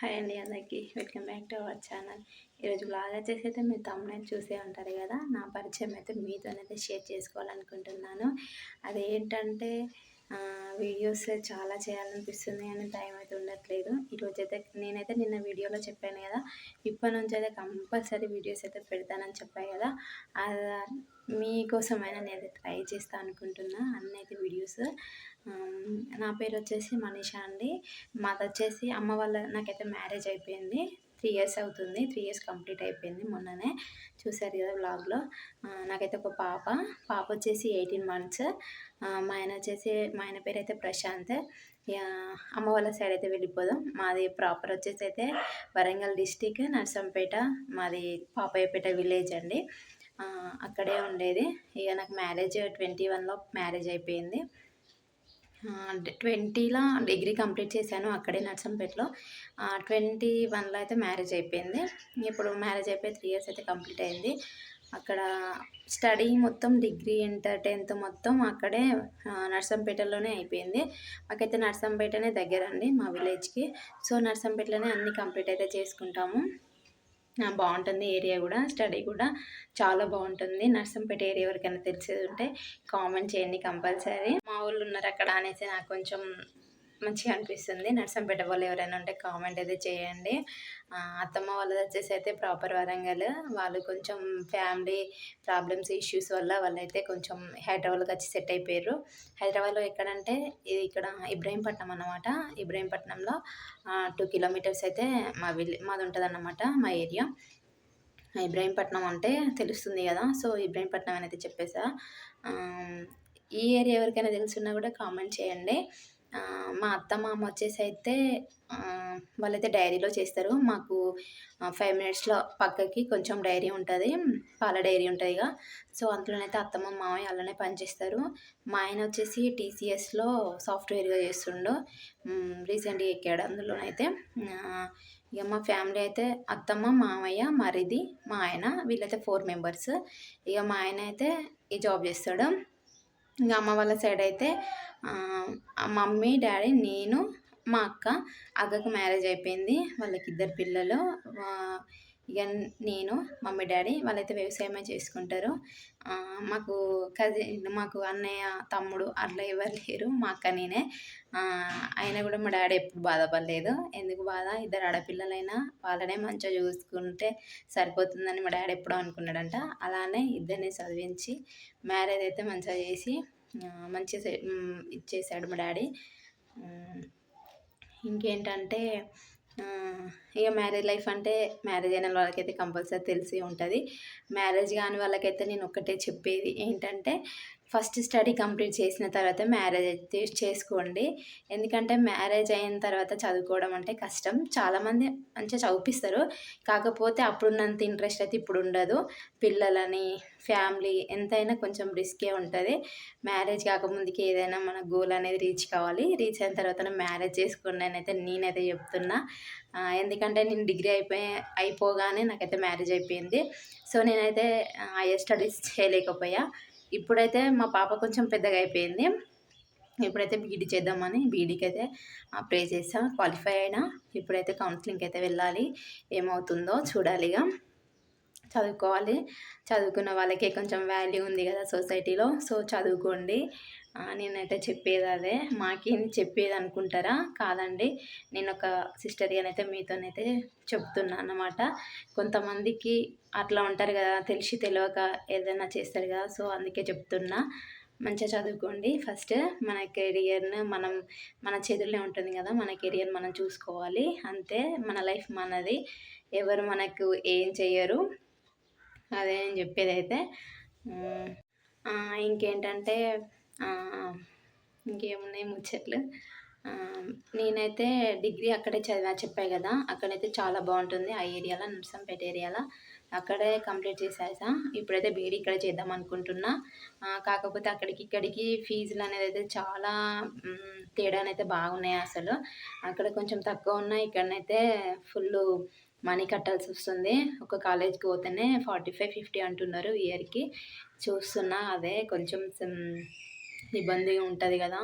Hi అండి అందరికీ welcome back to our channel. ఈరోజు బ్లాగ్ వచ్చేసి అయితే మీరు తమ్ముని చూసే ఉంటారు కదా. నా పరిచయం అయితే మీతోనైతే షేర్ చేసుకోవాలనుకుంటున్నాను. అదేంటంటే వీడియోస్ చాలా చేయాలనిపిస్తుంది కానీ టైం అయితే ఉండట్లేదు. ఈరోజైతే నేనైతే నిన్న వీడియోలో చెప్పాను కదా, ఇప్పటి నుంచి అయితే కంపల్సరీ వీడియోస్ అయితే పెడతానని చెప్పాను కదా. అది మీకోసమైనా నేను ట్రై చేస్తా అనుకుంటున్నా అన్నైతే వీడియోస్. నా పేరు వచ్చేసి మనీషా అండి. మాది వచ్చేసి అమ్మ వాళ్ళ నాకైతే మ్యారేజ్ అయిపోయింది. 3 ఇయర్స్ అవుతుంది. 3 ఇయర్స్ కంప్లీట్ అయిపోయింది మొన్ననే. చూసారు కదా వ్లాగ్‌లో. నాకైతే ఒక పాప వచ్చేసి 18 మంత్స్. మా ఆయన పేరైతే ప్రశాంత్. అమ్మ వాళ్ళ సైడ్ అయితే వెళ్ళిపోదాం. మాది ప్రాపర్ వచ్చేసి అయితే వరంగల్ డిస్టిక్ నర్సంపేట. మాది పాపయ్యపేట విలేజ్ అండి. అక్కడే ఉండేది. ఇక నాకు మ్యారేజ్ 21లో మ్యారేజ్ అయిపోయింది. 20లో డిగ్రీ కంప్లీట్ చేశాను అక్కడే నర్సంపేటలో. 21లో అయితే మ్యారేజ్ అయిపోయింది. ఇప్పుడు మ్యారేజ్ అయిపోయి 3 ఇయర్స్ అయితే కంప్లీట్ అయింది. అక్కడ స్టడీ మొత్తం డిగ్రీ, ఇంటర్, 10th మొత్తం అక్కడే నర్సంపేటలోనే అయిపోయింది. మాకైతే నర్సంపేటనే దగ్గరండి మా విలేజ్‌కి. సో నర్సంపేటలోనే అన్నీ కంప్లీట్ అయితే చేసుకుంటాము. బాగుంటుంది ఏరియా కూడా, స్టడీ కూడా చాలా బాగుంటుంది. నర్సంపేట ఏరియా ఎవరికైనా తెలిసేది ఉంటే కామెంట్ చేయండి కంపల్సరీ. మా వాళ్ళు ఉన్నారు అక్కడ అనేసి నాకు కొంచెం మంచిగా అనిపిస్తుంది. నర్సంపేట వాళ్ళు ఎవరైనా ఉంటే కామెంట్ అయితే చేయండి. అత్తమ్మ వాళ్ళది వచ్చేసి అయితే ప్రాపర్ వరంగల్. వాళ్ళు కొంచెం ఫ్యామిలీ ప్రాబ్లమ్స్ ఇష్యూస్ వల్ల వాళ్ళైతే కొంచెం హైదరాబాద్కి వచ్చి సెట్ అయిపోయారు. హైదరాబాద్లో ఎక్కడంటే ఇది ఇక్కడ ఇబ్రహీంపట్నం అన్నమాట. ఇబ్రహీంపట్నంలో 2 కిలోమీటర్స్ అయితే మాది ఉంటుంది అన్నమాట, మా ఏరియా. ఇబ్రహీంపట్నం అంటే తెలుస్తుంది కదా, సో ఇబ్రహీంపట్నం అనేది చెప్పేసా. ఈ ఏరియా ఎవరికైనా తెలుసున్నా కూడా కామెంట్ చేయండి. మా అత్త మామ వచ్చేసి అయితే వాళ్ళైతే డైరీలో చేస్తారు. మాకు 5 మినిట్స్లో పక్కకి కొంచెం డైరీ ఉంటుంది, పాల డైరీ ఉంటుంది ఇక. సో అందులోనైతే అత్తమ్మ మామయ్య అలానే పనిచేస్తారు. మా ఆయన వచ్చేసి టీసీఎస్లో సాఫ్ట్వేర్గా చేస్తుండు. రీసెంట్గా ఎక్కాడు అందులోనైతే. ఇక మా ఫ్యామిలీ అయితే అత్తమ్మ మామయ్య మరిది మా ఆయన, వీళ్ళైతే 4 మెంబర్స్. ఇక మా ఆయన అయితే ఈ జాబ్ చేస్తాడు. ఇంకా అమ్మ వాళ్ళ సైడ్ అయితే మమ్మీ డాడీ నేను మా అక్కకు మ్యారేజ్ అయిపోయింది. వాళ్ళకి 2 పిల్లలు. ఇక నేను మమ్మీ డాడీ వాళ్ళైతే వ్యవసాయమే చేసుకుంటారు. మాకు అన్నయ్య తమ్ముడు అట్లా ఎవరు లేరు, మా అక్క నేనే. అయినా కూడా మా డాడీ ఎప్పుడు బాధపడలేదు. ఎందుకు బాధ, 2 ఆడపిల్లలైనా వాళ్ళనే మంచిగా చూసుకుంటే సరిపోతుందని మా డాడీ ఎప్పుడో అనుకున్నాడంట. అలానే ఇద్దరిని చదివించి మ్యారేజ్ అయితే మంచిగా చేసి మంచిగా ఇచ్చేసాడు మా డాడీ. ఇంకేంటంటే ఇక మ్యారేజ్ లైఫ్ అంటే మ్యారేజ్ అయిన వాళ్ళకైతే కంపల్సరీ తెలిసి ఉంటుంది. మ్యారేజ్ కాని వాళ్ళకైతే నేను ఒక్కటే చెప్పేది ఏంటంటే, ఫస్ట్ స్టడీ కంప్లీట్ చేసిన తర్వాత మ్యారేజ్ అయితే చేసుకోండి. ఎందుకంటే మ్యారేజ్ అయిన తర్వాత చదువుకోవడం అంటే కష్టం. చాలామంది మంచిగా చదివిపిస్తారు, కాకపోతే అప్పుడున్నంత ఇంట్రెస్ట్ అయితే ఇప్పుడు ఉండదు. పిల్లలని, ఫ్యామిలీ ఎంతైనా కొంచెం రిస్కే ఉంటుంది. మ్యారేజ్ కాకముందుకి ఏదైనా మన గోల్ అనేది రీచ్ కావాలి. రీచ్ అయిన తర్వాత మ్యారేజ్ చేసుకోండి అని అయితే నేనైతే చెప్తున్నా. ఎందుకంటే నేను డిగ్రీ అయిపోగానే నాకైతే మ్యారేజ్ అయిపోయింది. సో నేనైతే హైయర్ స్టడీస్ చేయలేకపోయా. ఇప్పుడైతే మా పాప కొంచెం పెద్దగా అయిపోయింది. ఇప్పుడైతే బీఈడీ చేద్దామని బీఈడీకి అయితే అప్లై చేసా, క్వాలిఫై అయినా. ఇప్పుడైతే కౌన్సిలింగ్కి అయితే వెళ్ళాలి, ఏమవుతుందో చూడాలిగా. చదువుకోవాలి. చదువుకున్న వాళ్ళకే కొంచెం వాల్యూ ఉంది కదా సొసైటీలో. సో చదువుకోండి. నేనైతే చెప్పేది అదే. మాకేం చెప్పేది అనుకుంటారా, కాదండి, నేను ఒక సిస్టర్గానైతే మీతోనైతే చెప్తున్నా అన్నమాట. కొంతమందికి అట్లా ఉంటారు కదా, తెలిసి తెలియక ఏదైనా చేస్తారు కదా. సో అందుకే చెప్తున్నా, మంచిగా చదువుకోండి. ఫస్ట్ మన కెరియర్ను మన చేతుల్లో ఉంటుంది కదా. మన కెరియర్ మనం చూసుకోవాలి అంతే. మన లైఫ్ మనది, ఎవరు మనకు ఏం చెయ్యరు. అదే నేను చెప్పేదైతే. ఇంకేంటంటే ఇంకేమున్నాయి ముచ్చట్లు. నేనైతే డిగ్రీ అక్కడే చెప్పాను కదా, అక్కడైతే చాలా బాగుంటుంది ఆ ఏరియాలో, నర్సంపేట ఏరియాలో. అక్కడే కంప్లీట్ చేసేసా. ఇప్పుడైతే బీఈడీ ఇక్కడ చేద్దాం అనుకుంటున్నా. కాకపోతే అక్కడికి ఇక్కడికి ఫీజులు అనేది అయితే చాలా తేడానైతే బాగున్నాయి అసలు. అక్కడ కొంచెం తక్కువ ఉన్నాయి, ఇక్కడనైతే ఫుల్ మనీ కట్టాల్సి వస్తుంది. ఒక కాలేజ్కి పోతేనే 45-50 అంటున్నారు ఇయర్కి. చూస్తున్నా, అదే కొంచెం ఇబ్బందిగా ఉంటుంది కదా.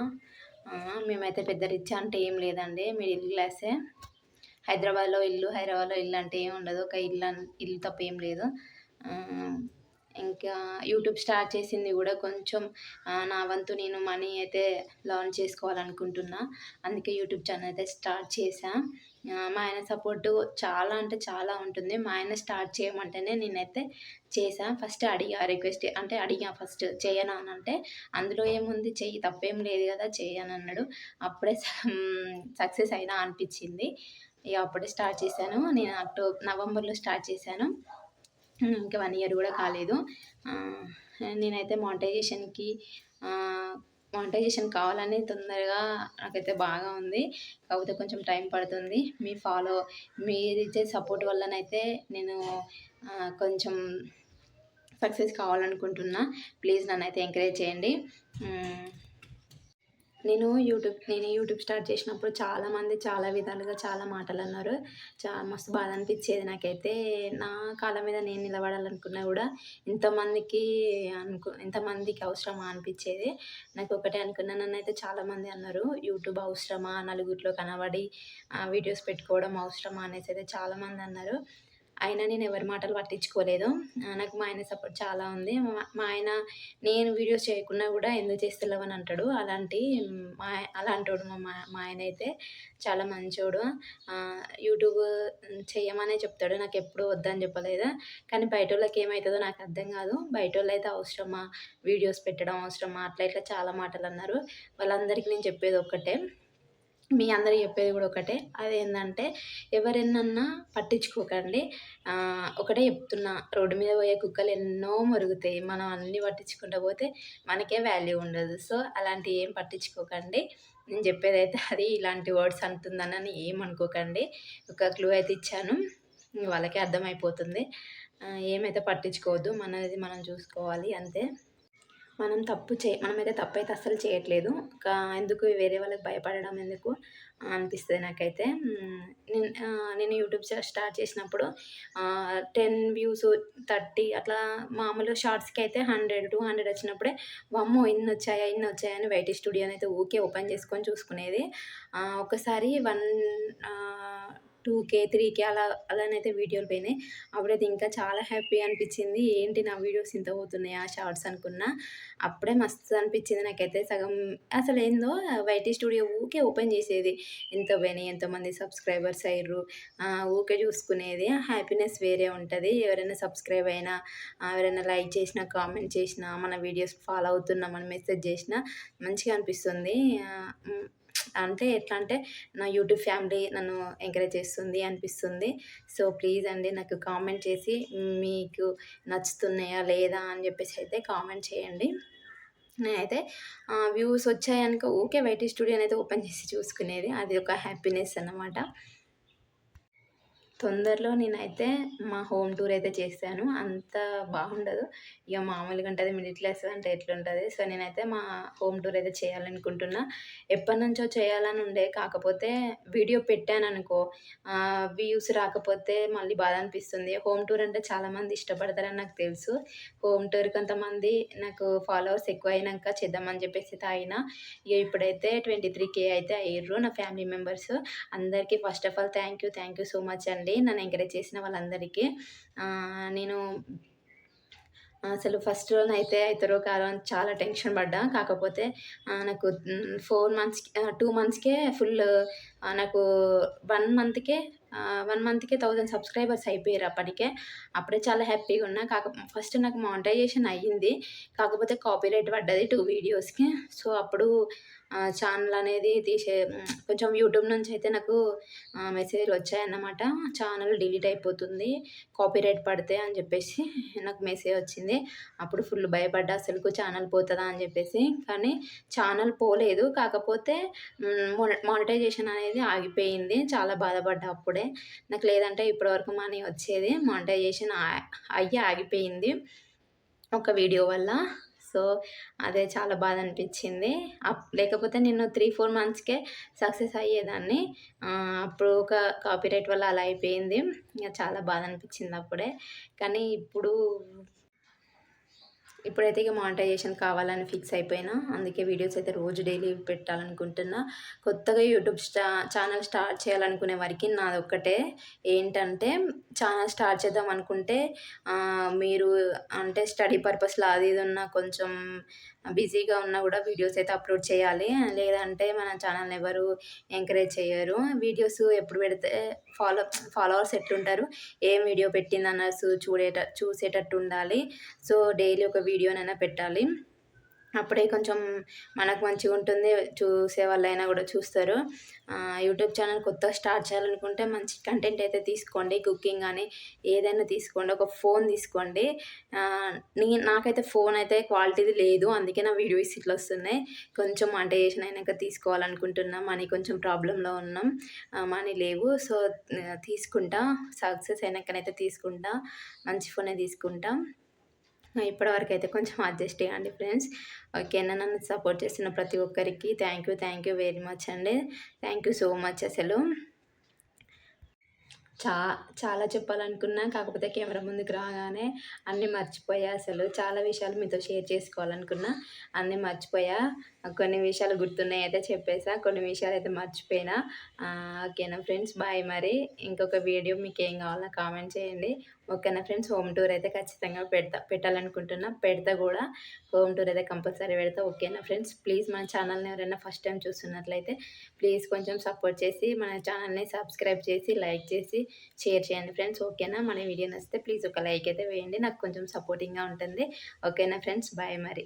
మేమైతే పెద్ద రిచ్ అంటే ఏం లేదండి, మిడిల్ క్లాసే. హైదరాబాద్‌లో ఇల్లు అంటే ఏమి ఉండదు. ఒక ఇల్లు తప్ప ఏం లేదు. ఆహ్, ఇంకా యూట్యూబ్ స్టార్ట్ చేసింది గూడా కొంచెం నా వంతు నేను మనీ అయితే లెర్న్ చేసుకోవాలనుకుంటున్నా. అందుకే యూట్యూబ్ ఛానల్ అయితే స్టార్ట్ చేశా. మా ఆయన సపోర్టు చాలా అంటే చాలా ఉంటుంది. మా ఆయన స్టార్ట్ చేయమంటేనే నేనైతే చేశా. ఫస్ట్ అడిగా ఫస్ట్ చెయ్యనా అనంటే, అందులో ఏముంది చెయ్యి తప్పేం లేదు గదా! చెయ్యి అనన్నాడు. అప్పుడే సక్సెస్ అయినా అనిపిచ్చింది. ఇగ అప్పుడే స్టార్ట్ చేశాను. నేను నవంబర్‌లో స్టార్ట్ చేశాను. ఇంకా 1 ఇయర్ గూడా కాలేదు. ఆహ్, నేనైతే ఆహ్, మానిటైజేషన్ కావాలని తొందరగా నాకైతే బాగా ఉంది. కాకపోతే కొంచెం టైం పడుతుంది. మీరిచ్చే సపోర్ట్ వల్లనైతే నేను కొంచెం సక్సెస్ కావాలనుకుంటున్నా. ప్లీజ్ నన్నైతే ఎంకరేజ్ చేయండి. హ్మ్. నేను యూట్యూబ్ స్టార్ట్ చేసినప్పుడు చాలామంది చాలా విధాలుగా చాలా మాటలన్నారు. మస్తు బాధ అనిపిచ్చేది నాకైతే. నా కాళ్ళ మీద నేను నిలబడాలనుకున్నా గూడా ఇంతమందికి అవసరమా అనిపిచ్చేది. నాకొకటే అనుకున్నా. నన్నైతే చాలామంది అన్నారు, "యూట్యూబ్ అవసరమా? నలుగురిలో కనబడి వీడియోస్ పెట్టుకోవడం అవసరమా?" అనేసైతే చాలామంది అన్నారు. అయినా నేను ఎవరి మాటలు పట్టించుకోలేదు. నాకు మా ఆయన సపోర్ట్ చాలా ఉంది. మా ఆయన నేను వీడియోస్ చేయకున్నా గూడా ఎందుకు చేస్తలేవని అంటాడు. అలాంటోడు మా ఆయనైతే చాలా మంచోడు. యూట్యూబ్ చెయ్యమనే చెప్తాడు. నాకెప్పుడు వద్దని చెప్పలేదు. కానీ బయటోళ్ళకి ఏమైతదో నాకు అర్థం కాదు. బయటోళ్ళైతే అవసరమా? వీడియోస్ పెట్టడం అవసరమా? అట్లా ఇట్లా చాలా మాటలన్నారు. వాళ్ళందరికీ నేను చెప్పేది ఒక్కటే, మీ అందరికి చెప్పేది కూడా ఒకటే. అదేందంటే ఎవరెన్నన్నా పట్టించుకోకండి. ఒకటే చెప్తున్నా, రోడ్డు మీద పోయే కుక్కలు ఎన్నో మొరుగుతాయి. మనం అన్నీ పట్టించుకుంటా పోతే మనకే వాల్యూ ఉండదు. సో, అలాంటివి ఏం పట్టించుకోకండి. నేను చెప్పేదైతే అది. ఇలాంటి వర్డ్స్ అంటుందనని ఏమనుకోకండి. ఒక క్లూ అయితే ఇచ్చాను. వాళ్ళకే అర్థమైపోతుంది. ఏమైతే పట్టించుకోవద్దు. మనది మనం చూసుకోవాలి అంతే. మనమైతే తప్పైతే అస్సలు చేయట్లేదు. ఎందుకు వేరే వాళ్ళకి భయపడడం ఎందుకు అనిపిస్తది నాకైతే. నేను యూట్యూబ్ స్టార్ట్ చేసినప్పుడు 10 వ్యూస్, 30 అట్లా మామూలు షార్ట్స్‌కైతే 100, 200 వచ్చినప్పుడే వామ్మో! ఇన్నొచ్చాయా అని వైటీ స్టూడియోనైతే ఊకే ఓపెన్ చేసుకొని చూసుకునేది. ఒకసారి 2K, 3K అలానైతే వీడియోలు పోయినాయి. అప్పుడైతే ఇంకా చాలా హ్యాపీ అనిపిచ్చింది. ఏంటి నా వీడియోస్ ఇంత పోతున్నాయా షార్ట్స్ అనుకున్నా. అప్పుడే మస్తు అనిపిచ్చింది నాకైతే. అసలేందో వైటీ స్టూడియో ఊకే ఓపెన్ చేసేది. ఎంత పోయినాయి, ఎంతమంది సబ్స్క్రైబర్స్ అయ్యిర్రు, ఊకే చూసుకునేది. హ్యాపీనెస్ వేరే ఉంటది. ఎవరైనా సబ్స్క్రైబ్ అయినా, ఎవరైనా లైక్ చేసినా, కామెంట్ చేసినా, మన వీడియోస్ ఫాలో అవుతున్నామని మెసేజ్ చేసినా మంచిగా అనిపిస్తుంది. అంటే ఎట్లా అంటే నా యూట్యూబ్ ఫ్యామిలీ నన్ను ఎంకరేజ్ చేస్తుంది అనిపిస్తుంది. సో, ప్లీజ్ అండి నాకు కామెంట్ చేసి మీకు నచ్చుతున్నాయా లేదా అని చెప్పేసి అయితే కామెంట్ చేయండి. నేనైతే వ్యూస్ వచ్చాయనుకో ఊకే వైటీ స్టూడియోనైతే ఓపెన్ చేసి చూసుకునేది. అది ఒక హ్యాపీనెస్ అన్నమాట. తొందరలో నేనైతే మా హోమ్ టూర్ అయితే చేశాను. అంత బాగుండదు. ఇగ మామూలుగా ఉంటది. మిడిల్ క్లాస్ అంటే ఎట్లుంటది. సో, నేనైతే మా హోమ్ టూర్ అయితే చేయాలనుకుంటున్నా. ఎప్పటినుంచో చేయాలని ఉండే. కాకపోతే వీడియో పెట్టాననుకో వ్యూస్ రాకపోతే మళ్ళీ బాధ అనిపిస్తుంది. హోమ్ టూర్ అంటే చాలామంది ఇష్టపడతారని నాకు తెలుసు. హోమ్ టూర్ కొంతమంది నాకు ఫాలోవర్స్ ఎక్కువయినంక చేద్దామని చెప్పేసి అయితే ఆగిన. ఇగ ఇప్పుడైతే 23K అయితే అయ్యిర్రు నా ఫ్యామిలీ మెంబర్స్. అందరికీ first of all thank you so much అండి. నన్ను ఎంకరేజ్ చేసిన వాళ్ళందరికీ. నేను అసలు ఫస్ట్ రోజునైతే అయితరో కాదో అని చాలా టెన్షన్ పడ్డా. కాకపోతే నాకు 2 మంత్స్‌కే నాకు 1 మంత్‌కే 1000 సబ్స్క్రైబర్స్ అయిపోయారు అప్పటికే. అప్పుడే చాలా హ్యాపీగా ఉన్నా. ఫస్ట్ నాకు మానిటైజేషన్ అయ్యింది. కాకపోతే కాపీరైట్ పడ్డది 2 వీడియోస్‌కి. సో, అప్పుడు ఛానల్ అనేది కొంచెం యూట్యూబ్ నుంచి అయితే నాకు మెసేజ్‌లు వచ్చాయన్నమాట. ఛానల్ డిలీట్ అయిపోతుంది కాపీరైట్ పడితే అని చెప్పేసి నాకు మెసేజ్ వచ్చింది. అప్పుడు ఫుల్ భయపడ్డా అసలుకు ఛానల్ పోతదా అని చెప్పేసి. కానీ ఛానల్ పోలేదు. కాకపోతే మానిటైజేషన్ అనేది ఆగిపోయింది. చాలా బాధపడ్డా అప్పుడే. నాకు లేదంటే ఇప్పటివరకు మనీ వచ్చేది. మానిటైజేషన్ అయ్యి ఆగిపోయింది ఒక వీడియో వల్ల. సో, అదే చాలా బాధ అనిపిచ్చింది. లేకపోతే నేను 3, 4 మంత్స్‌కే సక్సెస్ అయ్యేదాన్ని. అప్పుడు ఒక కాపీరైట్ వల్ల అలా అయిపోయింది. ఇగ చాలా బాధ అనిపిచ్చింది అప్పుడే. కానీ ఇప్పుడైతే ఇక మానిటైజేషన్ కావాలని ఫిక్స్ అయిపోయినా. అందుకే వీడియోస్ అయితే రోజు డైలీ పెట్టాలనుకుంటున్నా. కొత్తగా యూట్యూబ్ ఛానల్ స్టార్ట్ చేయాలనుకునే వారికి నాదొక్కటే ఏంటంటే, ఛానల్ స్టార్ట్ చేద్దాం అనుకుంటే మీరు అంటే స్టడీ పర్పస్‌లో అది ఇది ఉన్నా కొంచెం బిజీగా ఉన్నా గూడా వీడియోస్ అయితే అప్‌లోడ్ చేయాలి. లేదంటే మన ఛానల్‌ని ఎవరు ఎంకరేజ్ చెయ్యరు. వీడియోస్ ఎప్పుడు పెడితే ఫాలోవర్స్ ఎట్లుంటారు, ఏం వీడియో పెట్టిందనేసి చూసేటట్టు ఉండాలి. సో, డైలీ ఒక వీడియోనైనా పెట్టాలి. అప్పుడే కొంచెం మనకు మంచిగుంటుంది. చూసేవాళ్ళైనా గూడా చూస్తారు. యూట్యూబ్ ఛానల్ కొత్తగా స్టార్ట్ చేయాలనుకుంటే మంచి కంటెంట్ అయితే తీసుకోండి. కుకింగ్ గానీ ఏదైనా తీసుకోండి. ఒక ఫోన్ తీసుకోండి. ఆహ్, నాకైతే ఫోన్ అయితే క్వాలిటీది లేదు. అందుకే నా వీడియోస్ ఇట్లా వస్తున్నాయి. కొంచెం మానిటైజేషన్ అయినాక తీసుకోవాలనుకుంటున్నా. మనీ కొంచెం ప్రాబ్లమ్‌లో ఉన్నాం. మనీ లేవు. సో, తీసుకుంటా. సక్సెస్ అయినాకనైతే తీసుకుంటా. మంచి ఫోనే తీసుకుంటా. ఇప్పటివరకైతే కొంచెం అడ్జస్ట్ చేయండి ఫ్రెండ్స్. ఓకేనా. నన్ను సపోర్ట్ చేస్తున్న ప్రతి ఒక్కరికి థ్యాంక్ యూ వెరీ మచ్ అండి. థ్యాంక్ యూ సో మచ్ అసలు. చా చాలా చెప్పాలనుకున్నా. కాకపోతే కెమెరా ముందుకు రాగానే అన్నీ మర్చిపోయా అసలు. చాలా విషయాలు మీతో షేర్ చేసుకోవాలనుకున్నా. అన్నీ మర్చిపోయా. కొన్ని విషయాలు గుర్తున్నాయి అయితే చెప్పేసా. కొన్ని విషయాలైతే మర్చిపోయినా. ఓకేనా ఫ్రెండ్స్. బాయ్ మరి. ఇంకొక వీడియో మీకేం కావాలో కామెంట్ చేయండి. ఓకేనా ఫ్రెండ్స్. హోమ్ టూర్ అయితే ఖచ్చితంగా పెట్టాలనుకుంటున్నా. పెడతా గూడా. హోమ్ టూర్ అయితే కంపల్సరీ పెడతా. ఓకేనా ఫ్రెండ్స్. ప్లీజ్ మన ఛానల్‌ని ఎవరైనా ఫస్ట్ టైమ్ చూస్తున్నట్లయితే ప్లీజ్ కొంచెం సపోర్ట్ చేసి మన ఛానల్‌ని సబ్స్క్రైబ్ చేసి, లైక్ చేసి, షేర్ చేయండి ఫ్రెండ్స్. ఓకేనా. మన వీడియో నచ్చితే ప్లీజ్ ఒక లైక్ అయితే వేయండి. నాకు కొంచెం సపోర్టింగ్‌గా ఉంటుంది. ఓకేనా ఫ్రెండ్స్. బాయ్ మరి.